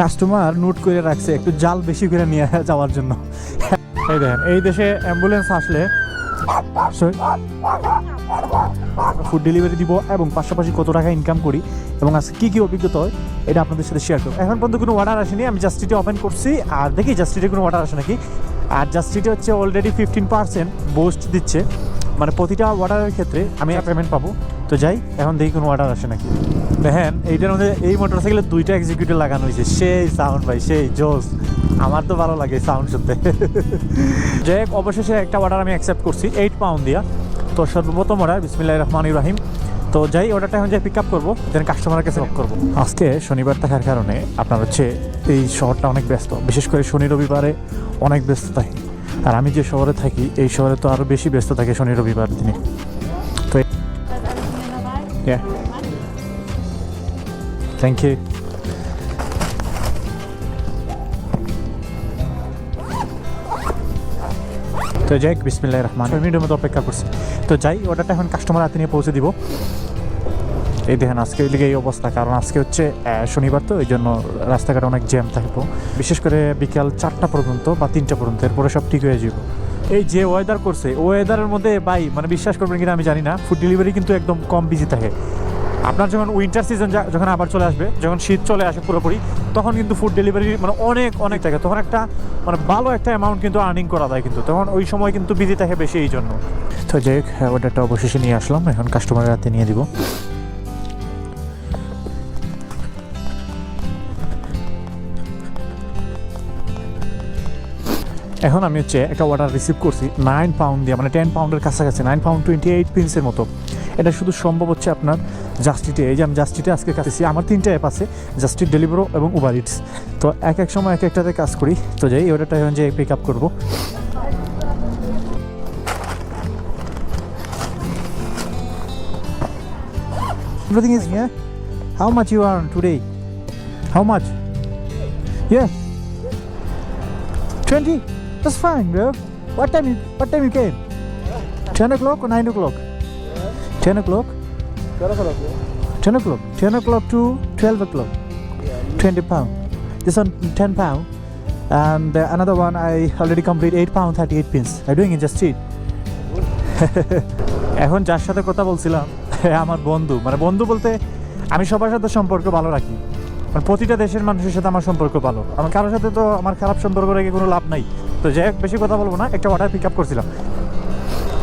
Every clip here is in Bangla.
কাস্টমার নোট করে রাখছে একটু জাল বেশি করে নিয়ে যাওয়ার জন্য। এই দেখেন, এই দেশে অ্যাম্বুলেন্স আসলে ফুড ডেলিভারি দিব এবং পাশাপাশি কত টাকা ইনকাম করি এবং আজকে কী কী অভিজ্ঞতা হয় এটা আপনাদের সাথে শেয়ার করবো। এখন পর্যন্ত কোনো অর্ডার আসেনি, আমি জাস্টিটে ওপেন করছি আর দেখি জাস্টিটে কোনো অর্ডার আসে নাকি। আর জাস্টিটে হচ্ছে অলরেডি 15% বুস্ট দিচ্ছে, মানে প্রতিটা অর্ডারের ক্ষেত্রে আমি পেমেন্ট পাবো। তো যাই, এখন দেখি কোনো অর্ডার আসে নাকি। দেখেন এইটার মধ্যে এই মোটরসাইকেলে 2টা এক্সিকিউটিভ লাগানো হয়েছে, সেই সাউন্ড ভাই, সেই জোস। আমার তো ভালো লাগে সাউন্ড শুনতে। যাই হোক, অবশেষে একটা অর্ডার আমি অ্যাকসেপ্ট করছি 8 পাউন্ড দিয়া। তো সর্বপ্রথম অর্ডার বিসমিল্লাহির রহমানির রহিম। তো যাই, অর্ডারটা এখন যাই পিক আপ করবো, দেন কাস্টমারের কাছে লক করবো। আজকে শনিবার থাকার কারণে আপনার হচ্ছে এই শহরটা অনেক ব্যস্ত, বিশেষ করে শনি রবিবারে অনেক ব্যস্ত থাকে। আর আমি যে শহরে থাকি এই শহরে তো আরও বেশি ব্যস্ত থাকে শনি রবিবার দিনে। তো থ্যাংক ইউ। তো যাই, বিসমিল্লাহির রহমানির রহিম, 6 মিনিটের মতো অপেক্ষা করছি। তো যাই, অর্ডারটা এখন কাস্টমার হাতে নিয়ে পৌঁছে দিব। এই দেখেন আজকে লিগে এই অবস্থা, কারণ আজকে হচ্ছে শনিবার, তো এই জন্য রাস্তাঘাটে অনেক জ্যাম থাকবো, বিশেষ করে বিকাল 4টা পর্যন্ত বা 3টা পর্যন্ত, এরপরে সব ঠিক হয়ে যাব। এই যে ওয়েদার করছে, ওয়েদারের মধ্যে ভাই মানে বিশ্বাস করবেন কিনা আমি জানি না, ফুড ডেলিভারি কিন্তু একদম কম বিজি থাকে। আপনার যখন উইন্টার সিজন যখন আবার চলে আসবে, যখন শীত চলে আসে পুরোপুরি, তখন কিন্তু ফুড ডেলিভারি মানে অনেক থাকে, তখন একটা মানে ভালো একটা অ্যামাউন্ট কিন্তু আর্নিং করা যায়, কিন্তু তখন ওই সময় কিন্তু বিজি থাকে বেশি, এই জন্য। তো যাই হোক, অর্ডারটা অবশেষে নিয়ে আসলাম, এখন কাস্টমারের হাতে নিয়ে দিব। এখন আমি হচ্ছে একটা অর্ডার রিসিভ করছি 9 পাউন্ড দিয়ে, মানে 10 পাউন্ডের কাছাকাছি, 9 পাউন্ড 28 পেন্সের মতো। এটা শুধু সম্ভব হচ্ছে আপনার জাস্টিটে। এই যে আমি জাস্টিটে আজকে কাছেছি, আমার 3টা অ্যাপ আছে, জাস্টিট, ডেলিভারো এবং উবার ইটস। তো এক এক সময় এক একটাতে কাজ করি। তো যাই, এই অর্ডারটা এখন যে পিক আপ করবো। Everything is here. How much you earn today? How much? Yeah. 20. That's fine, bro. What time you came? 10 o'clock or 9 o'clock? 10 o'clock? 10 o'clock. 10 o'clock to 12 o'clock. 20 pound. This one 10 pound. And another one I already complete 8 pound 38 pence. I'm doing it just cheap. এখন যার সাথে কথা বলছিলাম আমার বন্ধু, মানে বন্ধু বলতে আমি সবার সাথে সম্পর্ক ভালো রাখি, মানে প্রতিটা দেশের মানুষের সাথে আমার সম্পর্ক ভালো, আমার কারোর সাথে তো আমার খারাপ সম্পর্ক রেখে কোনো লাভ নাই। তো যাই হোক, বেশি কথা বলবো না, একটা অর্ডার পিক আপ করছিলাম।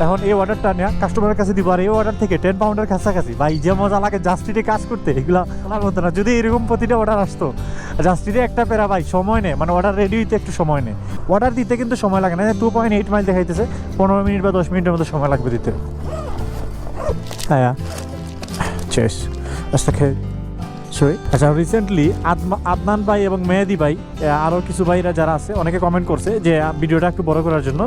এখন এই অর্ডারটা নিয়ে কাস্টমারের কাছে দিব, আর এই অর্ডার থেকে 10 পাউন্ডের কাছাকাছি ভাই যে মজা লাগে জাস্টিটে কাজ করতে, এগুলো আমার মতো না। যদি এরকম প্রতিটা অর্ডার আসতো, জাস্টিটে একটা পেরা ভাই সময় নেই, মানে অর্ডার রেডি হইতে একটু সময় নেই, অর্ডার দিতে কিন্তু সময় লাগে না। 2.8 মাইল দেখাইতেছে, 15 মিনিট বা 10 মিনিটের মতো সময় লাগবে দিতে। হ্যাঁ, চেস সরি। আচ্ছা, রিসেন্টলি আদনান ভাই এবং মেহেদি ভাই, আরও কিছু ভাইরা যারা আছে, অনেকে কমেন্ট করছে যে ভিডিওটা একটু বড় করার জন্য।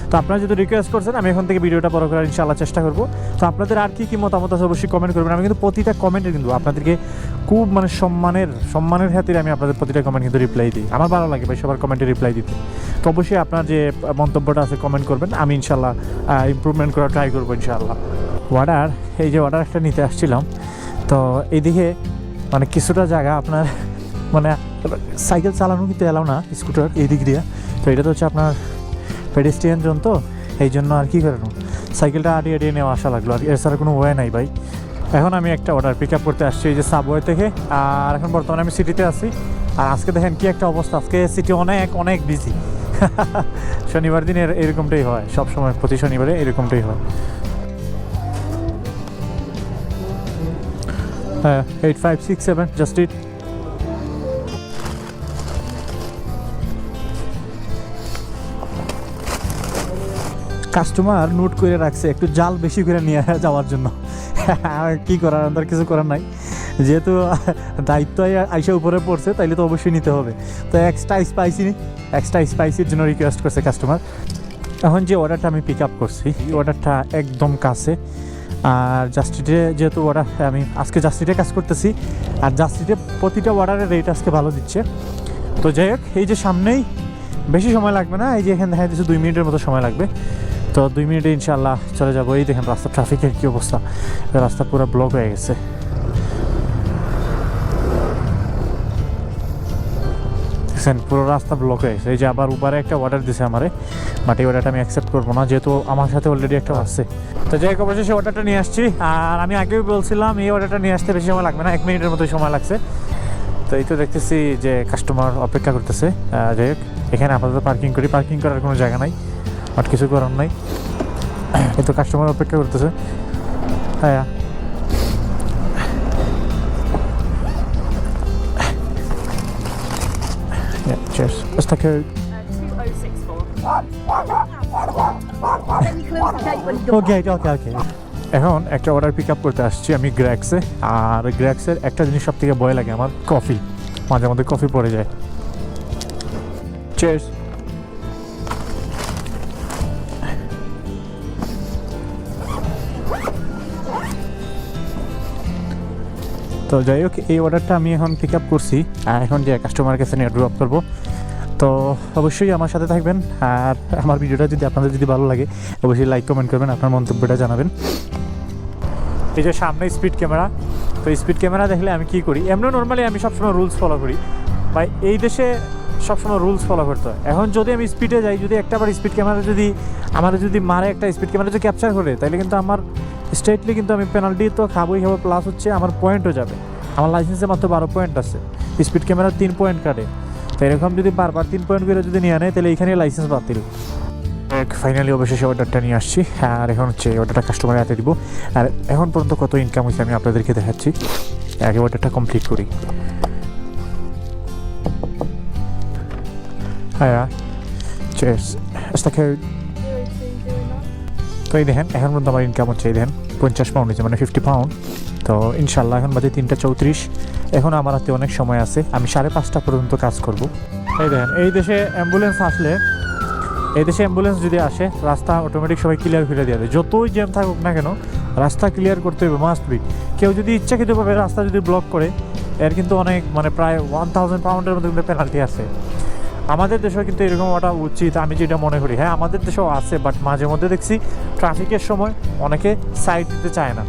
তো আপনারা যদি রিকোয়েস্ট করছেন, আমি এখন থেকে ভিডিওটা বড় করার ইনশাআল্লাহ চেষ্টা করবো। তো আপনাদের আর কি মতামত আছে অবশ্যই কমেন্ট করবেন। আমি কিন্তু প্রতিটা কমেন্টে কিন্তু আপনাদেরকে খুব মানে সম্মানের খাতিরে আমি আপনাদের প্রতিটা কমেন্ট কিন্তু রিপ্লাই দিই। আমার ভালো লাগে ভাই সবার কমেন্টে রিপ্লাই দিতে। তো অবশ্যই আপনার যে মন্তব্যটা আছে কমেন্ট করবেন, আমি ইনশাআল্লাহ ইমপ্রুভমেন্ট করার ট্রাই করবো ইনশাআল্লাহ। অর্ডার, এই যে অর্ডার একটা নিতে আসছিলাম, তো এইদিকে মানে কিছুটা জায়গা আপনার মানে সাইকেল চালানো কিন্তু এলাও না, স্কুটার এই দিক দিয়ে। তো এটা তো হচ্ছে আপনার পেডেস্ট্রিয়ান জোন, তো এই জন্য আর কি করানো, সাইকেলটা আটিয়ে নেওয়া আসা লাগলো, আর এছাড়া কোনো ওয়ে নাই ভাই। এখন আমি একটা অর্ডার পিক আপ করতে আসছি এই যে সাবওয়ে থেকে, আর এখন বর্তমানে আমি সিটিতে আছি। আর আজকে দেখেন কি একটা অবস্থা, আজকে সিটি অনেক বিজি। শনিবার দিন এরকমটাই হয়, সব সময় প্রতি শনিবারে এরকমটাই হয়। 8 5 6 7 just it. কাস্টমার নোট করে রাখছে একটু জাল বেশি করে নিয়ে যাওয়ার জন্য। কি করার, আমাদের কিছু করার নাই, যেহেতু দায়িত্ব আইসা উপরে পড়ছে তাইলে তো অবশ্যই নিতে হবে। তো এক্সট্রা স্পাইসির জন্য রিকোয়েস্ট করছে কাস্টমার। এখন যে অর্ডারটা আমি পিক আপ করছি, এই অর্ডারটা একদম কাছে। আর জাস্টিটে যেহেতু অর্ডার, আমি আজকে জাস্টিটে কাজ করতেছি, আর জাস্টিটে প্রতিটা অর্ডারের রেট আজকে ভালো দিচ্ছে। তো যাই হোক, এই যে সামনেই, বেশি সময় লাগবে না, এই যে এখানে দেখা যাচ্ছে 2 মিনিটের মতো সময় লাগবে। তো 2 মিনিটে ইনশাআল্লাহ চলে যাবো। এই দেখেন রাস্তা, ট্রাফিকের কী অবস্থা, রাস্তা পুরো ব্লক হয়ে গেছে। দেখছেন পুরো রাস্তা ব্লক হয়ে গেছে। এই যে আবার উবারে একটা অর্ডার দিছে আমারে, বাট এই অর্ডারটা আমি অ্যাকসেপ্ট করবো না, যেহেতু আমার সাথে অলরেডি একটা আসছে। তো যাই হোক, অবশ্যই সেই অর্ডারটা নিয়ে আসছি। আর আমি আগেও বলছিলাম এই অর্ডারটা নিয়ে আসতে বেশি সময় লাগবে না, 1 মিনিটের মতোই সময় লাগছে। তো এই তো দেখতেছি যে কাস্টমার অপেক্ষা করতেছে। যাই হোক, এখানে আপাতত পার্কিং করি, পার্কিং করার কোনো জায়গা নাই, বাট কিছু করার নাই। এই তো কাস্টমার অপেক্ষা করতেছে। হ্যাঁ, yeah, cheers. What's the code? 2064. Then you close the gate when you're Okay, okay. এখন একটা অর্ডার পিক আপ করতে আসছি আমি গ্র্যাক্সে। আর গ্র্যাক্সের একটা জিনিস সব থেকে ভয় লাগে আমার, কফি। মাঝে মধ্যে কফি পড়ে যায়। Cheers. তো যাই হোক, এই অর্ডারটা আমি এখন পিক আপ করছি, আর এখন যে কাস্টমার কাছে নিয়ে ড্রপ করবো। তো অবশ্যই আমার সাথে থাকবেন। আর আমার ভিডিওটা যদি আপনাদের যদি ভালো লাগে, অবশ্যই লাইক কমেন্ট করবেন, আপনার মন্তব্যটা জানাবেন। এই যে সামনে স্পিড ক্যামেরা, তো স্পিড ক্যামেরা দেখলে আমি কী করি, এমনি নর্মালি আমি সবসময় রুলস ফলো করি, বা এই দেশে সবসময় রুলস ফলো করতে হয়। এখন যদি আমি স্পিডে যাই, যদি একটাবার স্পিড ক্যামেরা যদি আমার যদি মারে, একটা স্পিড ক্যামেরা যদি ক্যাপচার করে, তাহলে কিন্তু আমার স্ট্রেটলি কিন্তু আমি পেনাল্টি তো খাবোই খাবো, প্লাস হচ্ছে আমার পয়েন্টও যাবে। আমার লাইসেন্সে মাত্র 12 পয়েন্ট আছে, স্পিড ক্যামেরা 3 পয়েন্ট কাটে। তো এরকম যদি বারবার 3 পয়েন্ট করে যদি নিয়ে নেয়, তাহলে এইখানে লাইসেন্স বাতিল। ফাইনালি অবশেষে অর্ডারটা নিয়ে আসছি, আর এখন হচ্ছে অর্ডারটা কাস্টমারের হাতে দিব। আর এখন পর্যন্ত কত ইনকাম হয়েছে আমি আপনাদেরকে দেখাচ্ছি, আগে অর্ডারটা কমপ্লিট করি। হ্যাঁ, চেয়ার্স। আচ্ছা, তো এই দেখেন এখন পর্যন্ত আমার ইনকাম হচ্ছে, এই দেখেন 50 পাউন্ড হয়েছে, মানে 50 পাউন্ড। তো ইনশাল্লাহ এখন বাজে 3:34। এখন আমার হাতে অনেক সময় আছে, আমি 5:30 পর্যন্ত কাজ করব। এই দেখেন, এই দেশে অ্যাম্বুলেন্স আসলে, এই দেশে অ্যাম্বুলেন্স যদি আসে, রাস্তা অটোমেটিক সবাই ক্লিয়ার করে দেওয়া যায়। যতই জ্যাম থাকুক না কেন, রাস্তা ক্লিয়ার করতে হবে, মাস্ট বি। কেউ যদি ইচ্ছাকৃতভাবে রাস্তা যদি ব্লক করে, এর কিন্তু অনেক, মানে প্রায় 1000 পাউন্ডের মধ্যে কিন্তু পেনাল্টি আছে। আমাদের দেশেও কিন্তু এরকম ওটা উচিত, আমি যেটা মনে করি। হ্যাঁ, আমাদের দেশেও আছে, বাট মাঝে মধ্যে দেখছি ট্রাফিকের সময় অনেকে সাইড দিতে চায় না।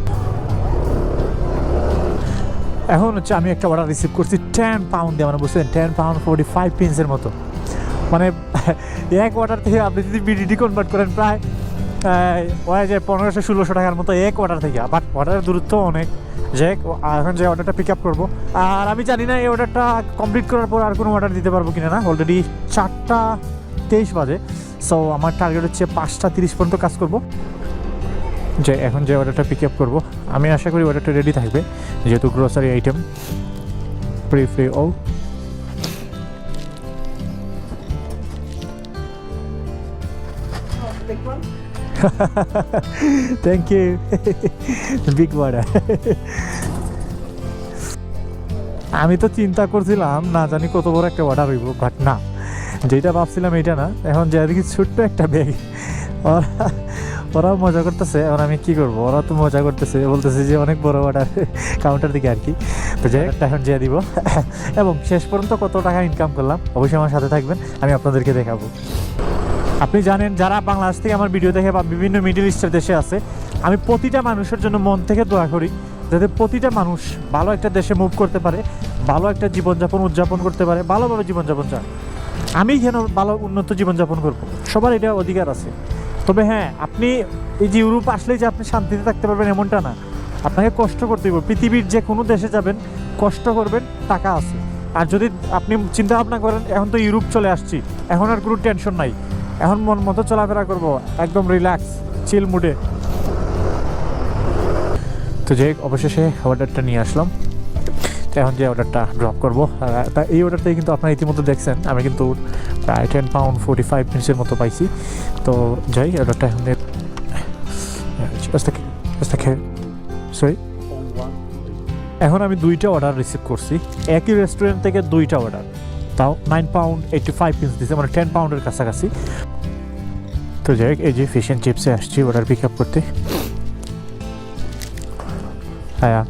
এখন হচ্ছে আমি একটা অর্ডার রিসিভ করছি 10 পাউন্ড দিয়ে, মানে বুঝছেন 10 পাউন্ড 45 পেন্সের মতো। মানে এক অর্ডার থেকে আপনি যদি বিডিটি কনভার্ট করেন, প্রায় ওই যে 1500-1600 টাকার মতো এক অর্ডার থেকে। বাট অর্ডারের দূরত্ব অনেক। যে এখন যে অর্ডারটা পিক আপ করবো, আর আমি জানি না এই অর্ডারটা কমপ্লিট করার পর আর কোনো অর্ডার দিতে পারবো কিনা না। অলরেডি 4:23 বাজে। সো আমার টার্গেট হচ্ছে 5:30 পর্যন্ত কাজ করবো। যে এখন যে অর্ডারটা পিক আপ করবো, আমি আশা করি অর্ডারটা রেডি থাকবে, যেহেতু গ্রোসারি আইটেম। ফ্রি ও big one. Thank you, big order. আমি তো চিন্তা করছিলাম না জানি কত বড় একটা অর্ডার হইব, বাট না, যেটা ভাবছিলাম এইটা না। এখন যে দেখি ছোট্ট একটা ব্যাগ, ওরাও মজা করতেছে। এখন আমি কি করবো, ওরা তো মজা করতেছে, বলতেছে যে অনেক বড় অর্ডার, কাউন্টার দিকে আর কি। তো যাই হোক, এখন যেয়ে দিব, এবং শেষ পর্যন্ত কত টাকা ইনকাম করলাম অবশ্যই আমার সাথে থাকবেন, আমি আপনাদেরকে দেখাবো। আপনি জানেন, যারা বাংলাদেশ থেকে আমার ভিডিও দেখে বা বিভিন্ন মিডল ইস্টের দেশে আছে, আমি প্রতিটা মানুষের জন্য মন থেকে দোয়া করি, যাতে প্রতিটা মানুষ ভালো একটা দেশে মুভ করতে পারে, ভালো একটা জীবনযাপন উদযাপন করতে পারে, ভালোভাবে জীবনযাপন চায়। আমি কেন ভালো উন্নত জীবনযাপন করবো, সবার এটা অধিকার আছে। তবে হ্যাঁ, আপনি এই যে ইউরোপ আসলেই যে আপনি শান্তিতে থাকতে পারবেন এমনটা না, আপনাকে কষ্ট করতে হবে। পৃথিবীর যে কোনো দেশে যাবেন, কষ্ট করবেন, টাকা আছে। আর যদি আপনি চিন্তা ভাবনা করেন এখন তো ইউরোপ চলে আসছি, এখন আর কোনো টেনশন নাই, এখন মন মতো চলাফেরা করবো, একদম রিল্যাক্স চিল মুডে। তো যে অবশেষে অর্ডারটা নিয়ে আসলাম, তো এখন যে অর্ডারটা ড্রপ করবো, তা এই অর্ডারটাই কিন্তু আপনারা ইতিমধ্যে দেখছেন, আমি কিন্তু প্রায় 10 পাউন্ড 45 পেন্সের মতো পাইছি। তো যাই অর্ডারটা এখন সরি, এখন আমি 2টা অর্ডার রিসিভ করছি একই রেস্টুরেন্ট থেকে, 2টা অর্ডার, তাও 9 পাউন্ড 85 পেন্স দিচ্ছে, মানে 10 পাউন্ডের কাছাকাছি। তো যাই হোক, এই যে ফিশ অ্যান্ড চিপসে আসছি অর্ডার পিক আপ করতে। হ্যাঁ,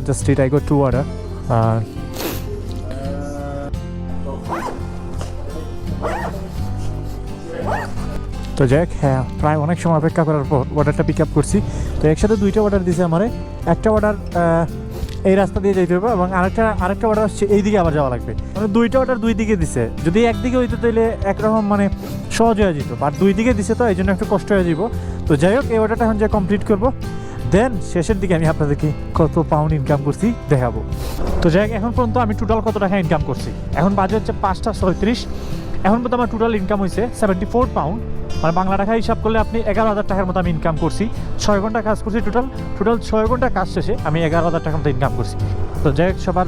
just did I got 2 order. তো যাই হোক, হ্যাঁ, প্রায় অনেক সময় অপেক্ষা করার পর অর্ডারটা পিক আপ করছি। তো একসাথে 2টা অর্ডার দিয়েছে আমারে। একটা অর্ডার এই রাস্তা দিয়ে যেতে হবে এবং আরেকটা অর্ডার আসছে এই দিকে আবার যাওয়া লাগবে, মানে দুইটা অর্ডার দুই দিকে দিছে। যদি একদিকে হইতো তাহলে একরকম মানে সহজ হয়ে যেত, বাট দুই দিকে দিছে তো এই জন্য একটু কষ্ট হয়ে যাব। তো যাই হোক, এই অর্ডারটা এখন যে কমপ্লিট করবো, দেন শেষের দিকে আমি আপনাদেরকে কত পাউন্ড ইনকাম করছি দেখাবো। তো যাই হোক, এখন পর্যন্ত আমি টোটাল কত টাকা ইনকাম করছি, এখন বাজে হচ্ছে 5:37। এখন পর্যন্ত আমার টোটাল ইনকাম হয়েছে 74 পাউন্ড, মানে বাংলা টাকা হিসাব করলে আপনি 11,000 টাকার মতো আমি ইনকাম করছি। 6 ঘন্টা কাজ করছি, টোটাল 6 ঘন্টা কাজ শেষে আমি 11,000 টাকার মতো ইনকাম করছি। তো যাই হোক, সবার